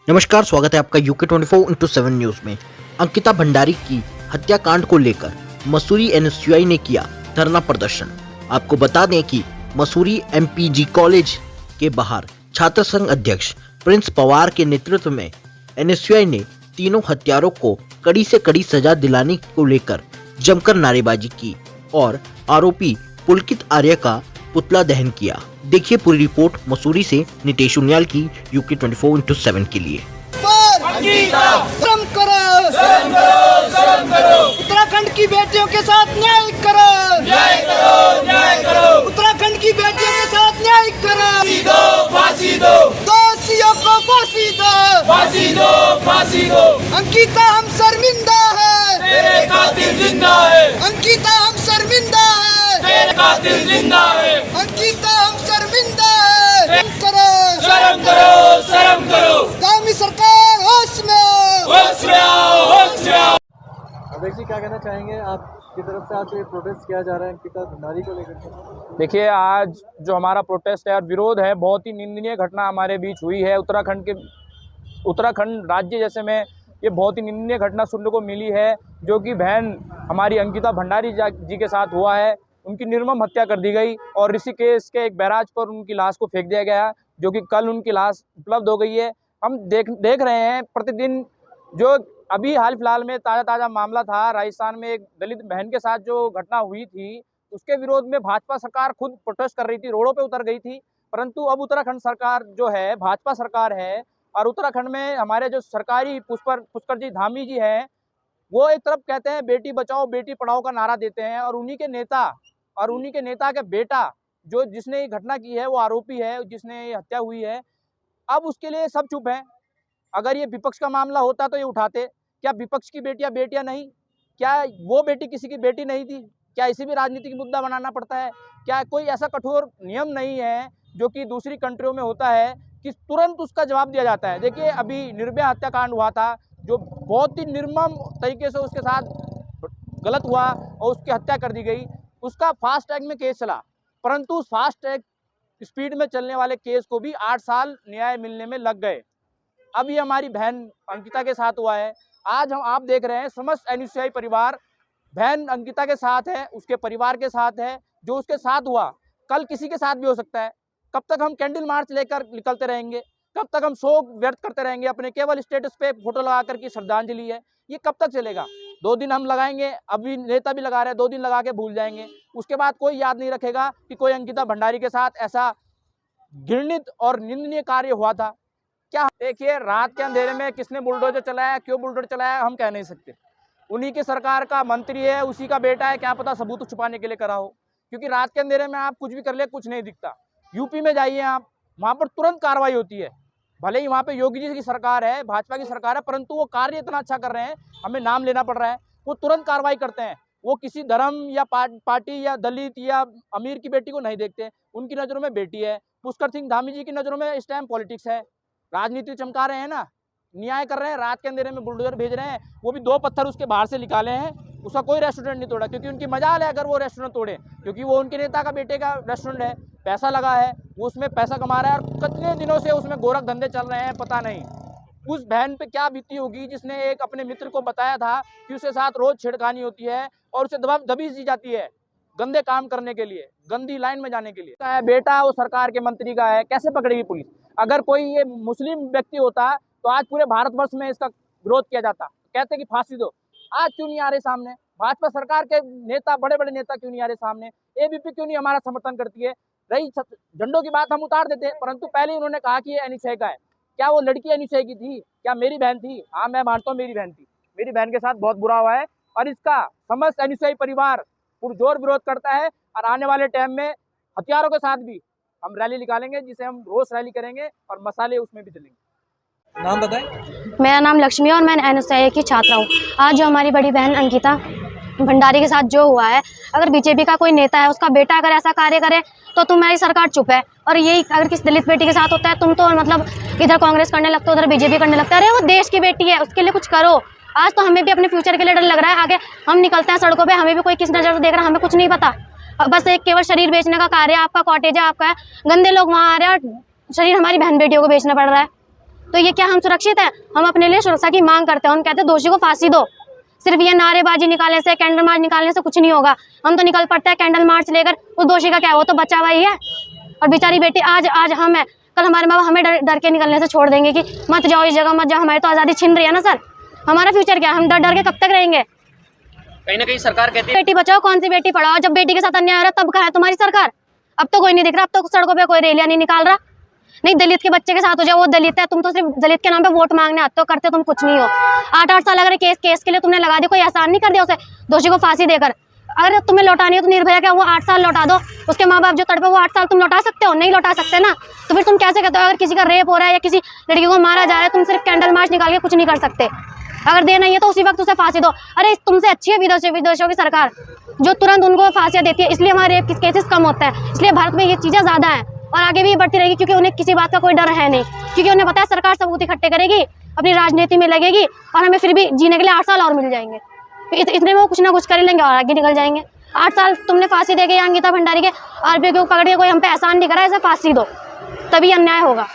नमस्कार, स्वागत है आपका यूके 24/7 न्यूज में। अंकिता भंडारी की हत्याकांड को लेकर मसूरी एनएसयूआई ने किया धरना प्रदर्शन। आपको बता दें कि मसूरी एमपीजी कॉलेज के बाहर छात्र संघ अध्यक्ष प्रिंस पवार के नेतृत्व में एनएसयूआई ने तीनों हत्यारों को कड़ी से कड़ी सजा दिलाने को लेकर जमकर नारेबाजी की और आरोपी पुलकित आर्य का पुतला दहन किया। देखिए पूरी रिपोर्ट मसूरी से नितेश उनियाल की यूके 24/7 के लिए। शर्म करो, उत्तराखंड की बेटियों के साथ न्याय करो, उत्तराखंड की बेटियों के साथ न्याय करो, फांसी दो, दोषियों को फांसी दो, फांसी दो, फांसी दो। अंकिता हम शर्मिंदा है, तेरे कातिल जिंदा है, अंकिता हम शर्मिंदा है, तेरे कातिल जिंदा है। अंकिता हम शर्मिंदा है। शर्म करो, शर्म करो। दामी सरकार होश में आओ। होश में आओ, होश में आओ। अध्यक्ष जी, क्या कहना चाहेंगे? आपकी तरफ से आज ये प्रोटेस्ट किया जा रहा है अंकिता भंडारी को लेकर? देखिए, आज जो हमारा प्रोटेस्ट है और विरोध है, बहुत ही निंदनीय घटना हमारे बीच हुई है। उत्तराखंड राज्य जैसे में ये बहुत ही निंदनीय घटना सुनने को मिली है, जो कि बहन हमारी अंकिता भंडारी जी के साथ हुआ है। उनकी निर्मम हत्या कर दी गई और ऋषिकेश के एक बैराज पर उनकी लाश को फेंक दिया गया, जो कि कल उनकी लाश उपलब्ध हो गई है। हम देख रहे हैं प्रतिदिन जो अभी हाल फिलहाल में ताज़ा मामला था राजस्थान में, एक दलित बहन के साथ जो घटना हुई थी, उसके विरोध में भाजपा सरकार खुद प्रोटेस्ट कर रही थी, रोडों पे उतर गई थी। परंतु अब उत्तराखंड सरकार जो है, भाजपा सरकार है, और उत्तराखंड में हमारे जो सरकारी पुष्कर जी धामी जी हैं, वो एक तरफ कहते हैं बेटी बचाओ बेटी पढ़ाओ का नारा देते हैं, और उन्हीं के नेता के बेटा जो जिसने ये घटना की है, वो आरोपी है जिसने ये हत्या हुई है। अब उसके लिए सब चुप हैं। अगर ये विपक्ष का मामला होता तो ये उठाते। क्या विपक्ष की बेटियां नहीं? क्या वो बेटी किसी की बेटी नहीं थी? क्या इसे भी राजनीतिक मुद्दा बनाना पड़ता है? क्या कोई ऐसा कठोर नियम नहीं है जो कि दूसरी कंट्रियों में होता है कि तुरंत उसका जवाब दिया जाता है? देखिए, अभी निर्भया हत्याकांड हुआ था, जो बहुत ही निर्मम तरीके से उसके साथ गलत हुआ और उसकी हत्या कर दी गई। उसका फास्ट ट्रैक में केस चला, परंतु उस फास्ट ट्रैक स्पीड में चलने वाले केस को भी 8 साल न्याय मिलने में लग गए। अब ये हमारी बहन अंकिता के साथ हुआ है। आज आप देख रहे हैं समस्त एनएसयूआई परिवार बहन अंकिता के साथ है, उसके परिवार के साथ है। जो उसके साथ हुआ कल किसी के साथ भी हो सकता है। कब तक हम कैंडल मार्च लेकर निकलते रहेंगे? कब तक हम शोक व्यक्त करते रहेंगे अपने केवल स्टेटस पे फोटो लगा कर की श्रद्धांजलि है? ये कब तक चलेगा? 2 दिन हम लगाएंगे, अभी नेता भी लगा रहे हैं, 2 दिन लगा के भूल जाएंगे। उसके बाद कोई याद नहीं रखेगा कि कोई अंकिता भंडारी के साथ ऐसा घृणित और निंदनीय कार्य हुआ था। क्या देखिए, रात के अंधेरे में किसने बुलडोजर चलाया, क्यों बुलडोजर चलाया, हम कह नहीं सकते। उन्हीं की सरकार का मंत्री है, उसी का बेटा है, क्या पता सबूत छुपाने के लिए करा हो। क्योंकि रात के अंधेरे में आप कुछ भी कर ले, कुछ नहीं दिखता। यूपी में जाइए आप, वहाँ पर तुरंत कार्रवाई होती है। भले ही वहाँ पे योगी जी की सरकार है, भाजपा की सरकार है, परंतु वो कार्य इतना अच्छा कर रहे हैं, हमें नाम लेना पड़ रहा है। वो तुरंत कार्रवाई करते हैं। वो किसी धर्म या पार्टी या दलित या अमीर की बेटी को नहीं देखते। उनकी नज़रों में बेटी है। पुष्कर सिंह धामी जी की नज़रों में इस टाइम पॉलिटिक्स है। राजनीति चमका रहे हैं ना, न्याय कर रहे हैं। रात के अंधेरे में बुलडोजर भेज रहे हैं। वो भी 2 पत्थर उसके बाहर से निकाले हैं, उसका कोई रेस्टोरेंट नहीं तोड़ा, क्योंकि उनकी मजाल है अगर वो रेस्टोरेंट तोड़े, क्योंकि वो उनके नेता का बेटे का रेस्टोरेंट है, पैसा लगा है, वो उसमें पैसा कमा रहा है। और कितने दिनों से उसमें गोरख धंधे चल रहे हैं, पता नहीं उस बहन पे क्या बीती होगी जिसने एक अपने मित्र को बताया था कि उसके साथ रोज छेड़खानी होती है और उसे दबीज दी जाती है गंदे काम करने के लिए, गंदी लाइन में जाने के लिए। बेटा वो सरकार के मंत्री का है, कैसे पकड़ेगी पुलिस? अगर कोई ये मुस्लिम व्यक्ति होता तो आज पूरे भारतवर्ष में इसका विरोध किया जाता, कहते कि फांसी दो। आज क्यों नहीं आ रहे सामने? भाजपा सरकार के नेता, बड़े बड़े नेता क्यों नहीं आ रहे सामने? एबीपी क्यों नहीं हमारा समर्थन करती है? रही झंडों की बात, हम उतार देते हैं, परंतु पहले उन्होंने कहा कि ये एनएसयूआई का है। क्या वो लड़की एनएसयूआई की थी? क्या मेरी बहन थी? हाँ, मैं मानता हूँ मेरी बहन थी। मेरी बहन के साथ बहुत बुरा हुआ है और इसका समस्त एनएसयूआई परिवार पुरजोर विरोध करता है। और आने वाले टाइम में हथियारों के साथ भी हम रैली निकालेंगे, जिसे हम रोज रैली करेंगे और मसाले उसमें भी चलेंगे। नाम बताएं। मेरा नाम लक्ष्मी है और मैं एनएसयूआई की छात्रा हूँ। आज जो हमारी बड़ी बहन अंकिता भंडारी के साथ जो हुआ है, अगर बीजेपी का कोई नेता है, उसका बेटा अगर ऐसा कार्य करे तो तुम्हारी सरकार चुप है। और यही अगर किसी दलित बेटी के साथ होता है, तुम तो मतलब इधर कांग्रेस करने लगते हो, उधर बीजेपी करने लगता है। अरे वो देश की बेटी है, उसके लिए कुछ करो। आज तो हमें भी अपने फ्यूचर के लिए डर लग रहा है। आगे हम निकलते हैं सड़कों पे, हमें भी कोई किस नज़र से देख रहा है, हमें कुछ नहीं पता। बस एक केवल शरीर बेचने का कार्य है, आपका कॉटेज है, आपका है। गंदे लोग वहाँ आ रहे हैं और शरीर हमारी बहन बेटियों को बेचना पड़ रहा है। तो ये क्या हम सुरक्षित हैं? हम अपने लिए सुरक्षा की मांग करते हैं। हम कहते हैं दोषी को फांसी दो। सिर्फ ये नारेबाजी निकालने से, कैंडल मार्च निकालने से कुछ नहीं होगा। हम तो निकल पड़ते हैं कैंडल मार्च लेकर, उस दोषी का क्या, वो तो बचा हुआ ही है। और बेचारी बेटी आज हम है, कल हमारे माँ बाप हमें डर के निकलने से छोड़ देंगे कि मत जाओ इस जगह मत जाओ। हमारी तो आज़ादी छिन रही है ना सर। हमारा फ्यूचर क्या है? हम डर के कब तक रहेंगे? कहीं ना कहीं सरकार कहती है बेटी बचाओ, कौन सी बेटी पढ़ाओ? जब बेटी के साथ अन्याय हो रहा है तब कहाँ है तुम्हारी सरकार? अब तो कोई नहीं दिख रहा। अब तो सड़कों पे कोई रैलियां नहीं निकाल रहा। नहीं, दलित के बच्चे के साथ हो जाए, वो दलित है, तुम तो सिर्फ दलित के नाम पे वोट मांगने आते हो, करते तुम कुछ नहीं हो। 8-8 साल अगर केस के लिए तुमने लगा दी, कोई आसान नहीं कर दिया उसे, दोषी को फांसी देकर। अगर तुम्हें लौटानी है तो निर्भया क्या, वो 8 साल लौटा दो। उसके माँ बाप जो तड़पे, वो 8 साल तुम लौटा सकते हो? नहीं लौटा सकते ना। तो फिर तुम कैसे कहते हो? अगर किसी का रेप हो रहा है या किसी लड़की को मारा जा रहा है, तुम सिर्फ कैंडल मार्च निकाल के कुछ नहीं कर सकते। अगर देना ही है तो उसी वक्त उसे फांसी दो। अरे तुमसे अच्छी है विदेशों की सरकार जो तुरंत उनको फांसियां देती है, इसलिए हमारे रेप केसेस कम होते हैं। इसलिए भारत में ये चीज़ें ज़्यादा हैं और आगे भी बढ़ती रहेगी, क्योंकि उन्हें किसी बात का कोई डर है नहीं। क्योंकि उन्हें पता है सरकार सबूत इकट्ठे करेगी, अपनी राजनीति में लगेगी और हमें फिर भी जीने के लिए 8 साल और मिल जाएंगे। इतने में वो कुछ ना कुछ कर लेंगे और आगे निकल जाएंगे। 8 साल तुमने फांसी दे के अंकिता भंडारी के आरोपियों को पकड़ के कोई हम पे एहसान नहीं करा, ऐसे फांसी दो, तभी अन्याय होगा।